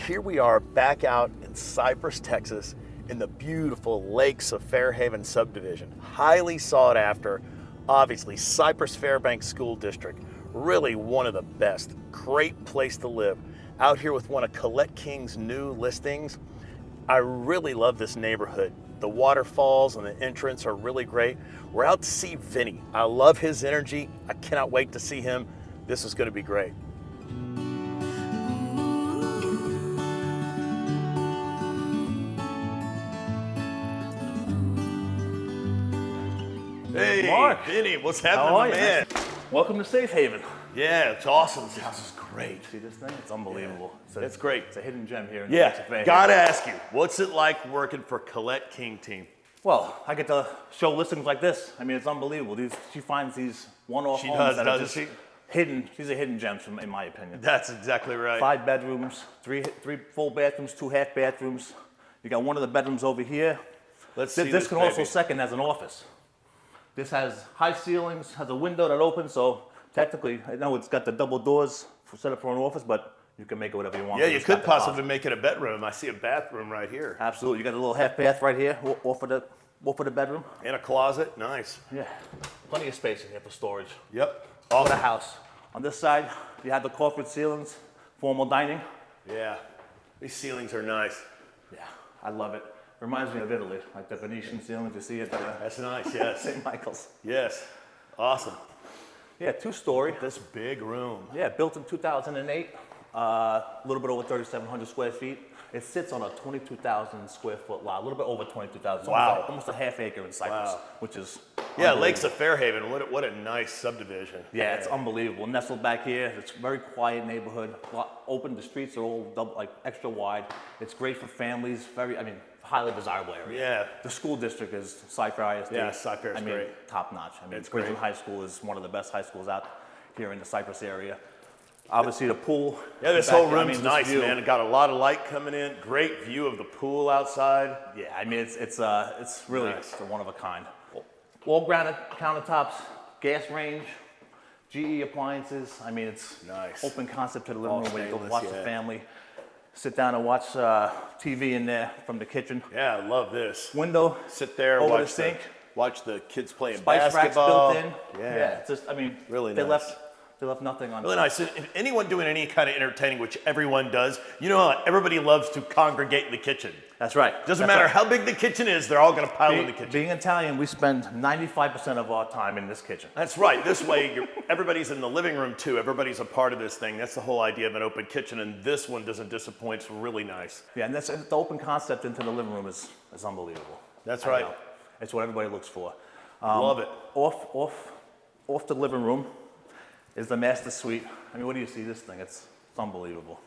here we are back out in Cypress, Texas, in the beautiful Lakes of Fairhaven subdivision. Highly sought after, obviously, Cypress Fairbanks School District. Really one of the best. Great place to live. Out here with one of Collette King's new listings. I really love this neighborhood. The waterfalls and the entrance are really great. We're out to see Vinny. I love his energy. I cannot wait to see him. This is going to be great. Hey, Mark. Vinny, what's happening, How are my you? man? Welcome to Safe Haven. Yeah, it's awesome. This house is great. See this thing? It's unbelievable. It's great. It's a hidden gem here in Yeah, Texas Bay. gotta ask you, what's it like working for Collette King team? Well, I get to show listings like this. I mean, it's unbelievable. She finds these one-off homes that are just hidden. These are hidden gems, in my opinion. That's exactly right. 5 bedrooms, three full bathrooms, 2 half bathrooms. You got one of the bedrooms over here. Let's see This can also second as an office. This has high ceilings, has a window that opens, so technically, I know it's got the double doors set up for an office, but you can make it whatever you want. Yeah, you could possibly make it a bedroom. I see a bathroom right here. Absolutely. You got a little half bath right here, off of the bedroom. And a closet, nice. Yeah, plenty of space in here for storage. Yep, For awesome. the house. On this side, you have the corporate ceilings, formal dining. Yeah, these ceilings are nice. Yeah, I love it. Reminds me of Italy, like the Venetian ceilings you see at the That's nice, yes. St. Michael's. Yes, awesome. Yeah, 2-story. This big room. Yeah, built in 2008, a little bit over 3,700 square feet. It sits on a 22,000 square foot lot, a little bit over 22,000. Wow. Almost a half acre in Cypress, Wow. which is Yeah, Lakes of Fairhaven, what a nice subdivision. Yeah, it's unbelievable. Nestled back here, it's a very quiet neighborhood. Open, the streets are all extra wide. It's great for families. Highly desirable area. Yeah. The school district is Cypress ISD. Yeah, Cypress is great. Top notch. It's Bridgeland great. High School is one of the best high schools out here in the Cypress area. Obviously, the pool. Yeah, this back whole here, room's this nice, view. man. It got a lot of light coming in. Great view of the pool outside. Yeah, it's really Nice. one of a kind. All granite countertops, gas range, GE appliances. It's Nice. open concept to the living All room where you go stainless, watch yeah. the family, sit down and watch TV in there from the kitchen. Yeah, I love this. Window, Sit there, over watch the sink. watch the kids playing Spice racks basketball. built in. Yeah. it's just Really they nice. left nothing on. Really nice. If anyone doing any kind of entertaining, which everyone does, you know how everybody loves to congregate in the kitchen. That's right. Doesn't That's matter right. how big the kitchen is, they're all going to pile in the kitchen. Being Italian, we spend 95% of our time in this kitchen. That's right. This way, everybody's in the living room too. Everybody's a part of this thing. That's the whole idea of an open kitchen, and this one doesn't disappoint. It's really nice. Yeah, and the open concept into the living room is unbelievable. That's I right. know. It's what everybody looks for. Love it. Off the living room is the master suite. What do you see this thing? It's unbelievable.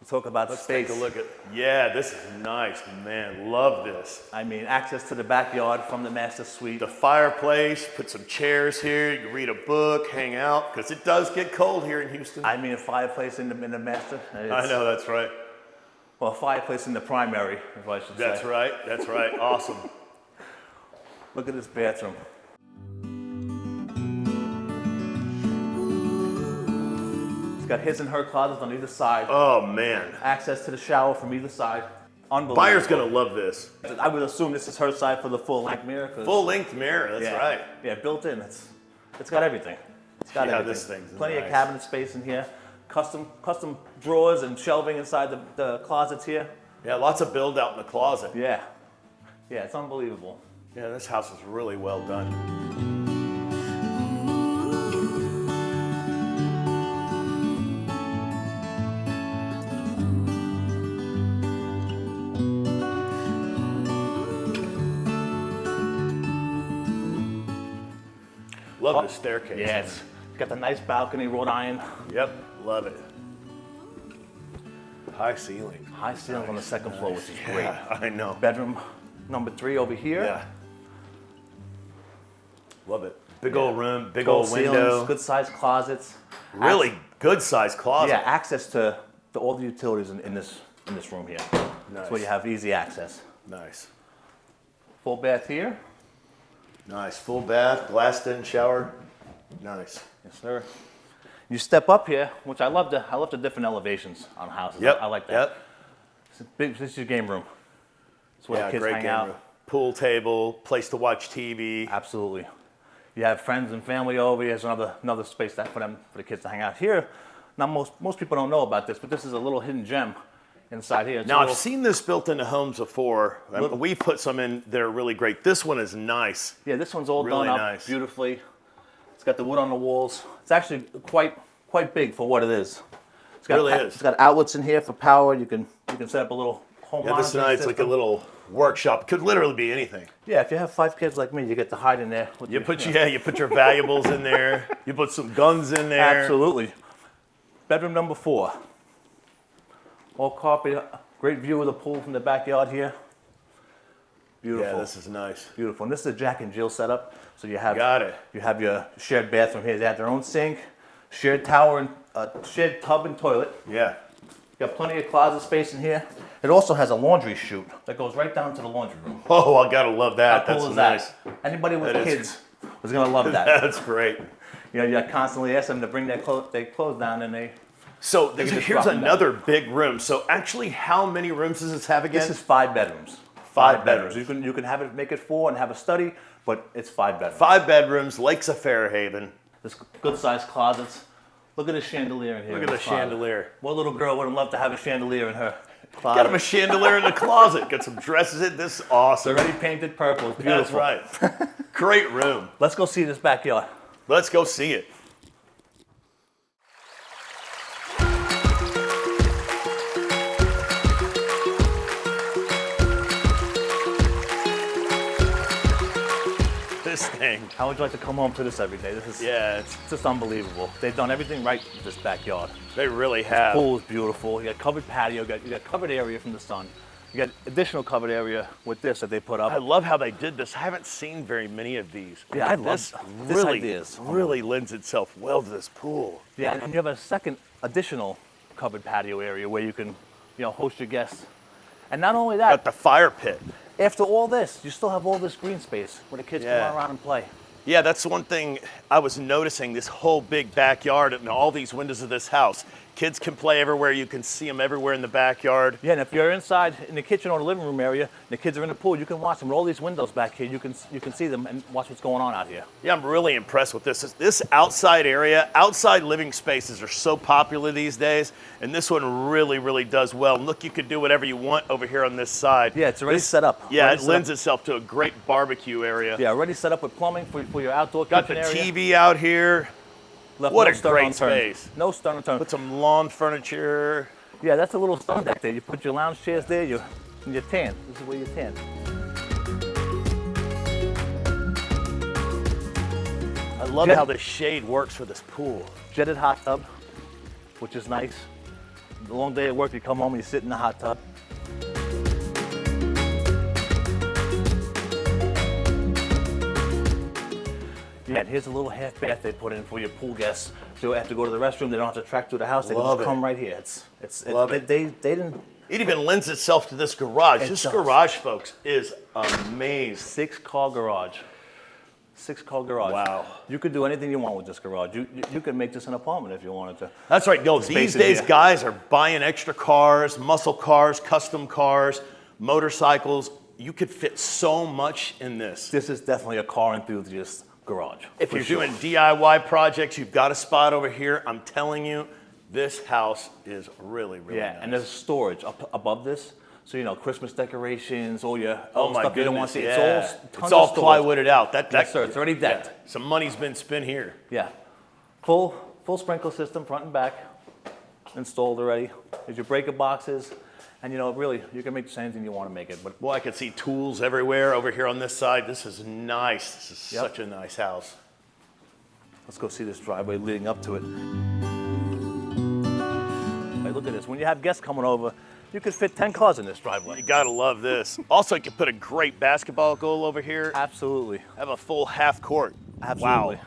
You talk about space. Take a look at. Yeah, this is nice, man. Love this. Access to the backyard from the master suite. The fireplace. Put some chairs here. You can read a book, hang out, because it does get cold here in Houston. A fireplace in the master. I know, that's right. Well, a fireplace in the primary, if I should say. That's right. That's right. Awesome. Look at this bathroom. It's got his and her closets on either side. Oh man. Access to the shower from either side. Unbelievable. Buyer's gonna love this. I would assume this is her side for the full-length mirror. Full length mirror. That's right. Yeah, built in. It's got everything. It's got everything. This thing's Plenty of nice. cabinet space in here. Custom drawers and shelving inside the closets here. Yeah, lots of build out in the closet. Yeah, it's unbelievable. Yeah, this house is really well done. Love the staircase. Yeah, it's got the nice balcony, wrought iron. Yep, love it. High ceiling. High ceiling on the second floor, which is great. Yeah, I know. Bedroom number 3 over here. Yeah. Love it. Big old room, big Tall old window. ceilings, good sized closets. Really good sized closet. Yeah, access to all the utilities in this room here. Nice. So you have easy access. Nice. Full bath here. Nice. Full bath, glassed in shower. Nice. Yes, sir. You step up here, which I love the different elevations on houses. Yep. I like that. Yep. This is your game room. It's where the kids great hang game out. room. Pool table, place to watch TV. Absolutely. You have friends and family over. Here's another space for the kids to hang out. Here, now most people don't know about this, but this is a little hidden gem inside here. Now, I've seen this built into homes before. We've put some in that are really great. This one is nice. Yeah, this one's all Really done up nice. beautifully. It's got the wood on the walls. It's actually quite big for what it is. It's got, It's got outlets in here for power. You can set up a little home Yeah, this is monitoring nice, like a system. little workshop. Could literally be anything. Yeah, if you have 5 kids like me, you get to hide in there. You put your valuables in there. You put some guns in there. Absolutely. Bedroom number 4. All carpet. Great view of the pool from the backyard here. Beautiful. Yeah, this is nice. Beautiful. And this is a Jack and Jill setup. So you have Got it. You have your shared bathroom here. They have their own sink, shared tower, and shared tub and toilet. Yeah. You got plenty of closet space in here. It also has a laundry chute that goes right down to the laundry room. Oh, I gotta love that. How cool That's is nice. that? Anybody with That is- kids is gonna love that. That's great. You know, you constantly ask them to bring their clothes down, and they. So can just here's drop them another big room. So actually, how many rooms does this have again? This is 5 bedrooms. 5 bedrooms. You can have it, make it 4 and have a study, but it's 5 bedrooms. 5 bedrooms, Lakes of Fairhaven. There's good sized closets. Look at the chandelier in here. Look at the chandelier. What little girl wouldn't love to have a chandelier in her closet? Got him a chandelier in the closet. Got some dresses in. This is awesome. It's already painted purple. It's beautiful. That's right. Great room. Let's go see this backyard. Let's go see it. This thing. How would you like to come home to this every day? This is Yeah, it's just unbelievable. They've done everything right with this backyard. they really have. Pool is beautiful. You got covered patio. You got covered area from the sun. You got additional covered area with this that they put up. I love how they did this. I haven't seen very many of these. Yeah, I love this. this Really, idea is really lends itself well to this pool. Yeah, and you have a second additional covered patio area where you can, host your guests. And not only that, Got the fire pit. after all this, you still have all this green space where the kids Yeah. come around and play. Yeah, that's one thing I was noticing, this whole big backyard and all these windows of this house. Kids can play everywhere. You can see them everywhere in the backyard. Yeah, and if you're inside in the kitchen or the living room area, and the kids are in the pool, you can watch them. With all these windows back here, you can see them and watch what's going on out here. Yeah, I'm really impressed with this. This outside area, outside living spaces are so popular these days, and this one really, really does well. And look, you could do whatever you want over here on this side. Yeah, it's already set up. Yeah, Already it set lends up. itself to a great barbecue area. Yeah, already set up with plumbing for your outdoor Got the kitchen area. TV out here. Left What no a stone great unturned. space. No stone unturned. Put some lawn furniture. Yeah, that's a little sun deck there. You put your lounge chairs there, you tan. This is where you tan. I love how the shade works for this pool. Jetted hot tub, which is nice. A long day at work, you come home and you sit in the hot tub. Yeah, and here's a little half bath they put in for your pool guests. So they have to go to the restroom, they don't have to track through the house, they can Love just it. come right here. Love it. They didn't. It even lends itself to this garage. It This does. garage, folks, is amazing. 6-car garage. 6-car garage. Wow. You could do anything you want with this garage. You could make this an apartment if you wanted to. That's right. No, space these in days, here. guys are buying extra cars, muscle cars, custom cars, motorcycles. You could fit so much in this. This is definitely a car enthusiast garage. If for you're sure. doing DIY projects, you've got a spot over here. I'm telling you, this house is really, really Yeah, nice. and there's storage up above this. So, Christmas decorations, all your Oh old my stuff you don't want goodness, to see. yeah. It's It's all plywooded out. Yes, sir. It's already decked. Yeah. Some money's been spent here. Yeah. Full sprinkler system, front and back, installed already. There's your breaker boxes. And, really, you can make this anything you want to make it. But Well, I can see tools everywhere over here on this side. This is nice. This is Yep. such a nice house. let's go see this driveway leading up to it. Hey, look at this. When you have guests coming over, you could fit 10 cars in this driveway. You gotta love this. Also, you can put a great basketball goal over here. Absolutely. Have a full half court. Absolutely. Wow.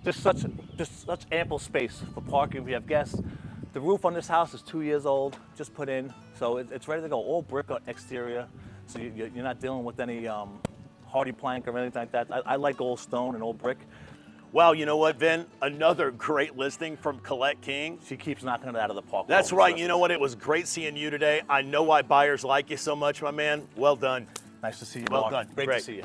Just such ample space for parking if you have guests. The roof on this house is 2 years old, just put in, so it's ready to go. All brick on exterior, so you're not dealing with any hardy plank or anything like that. I like old stone and old brick. Wow, you know what, Vin? Another great listing from Collette King. She keeps knocking it out of the park. That's with all right. these You know what? It was great seeing you today. I know why buyers like you so much, my man. Well done. listings. Nice to see you, Well Mark. done. Great Great. to see you.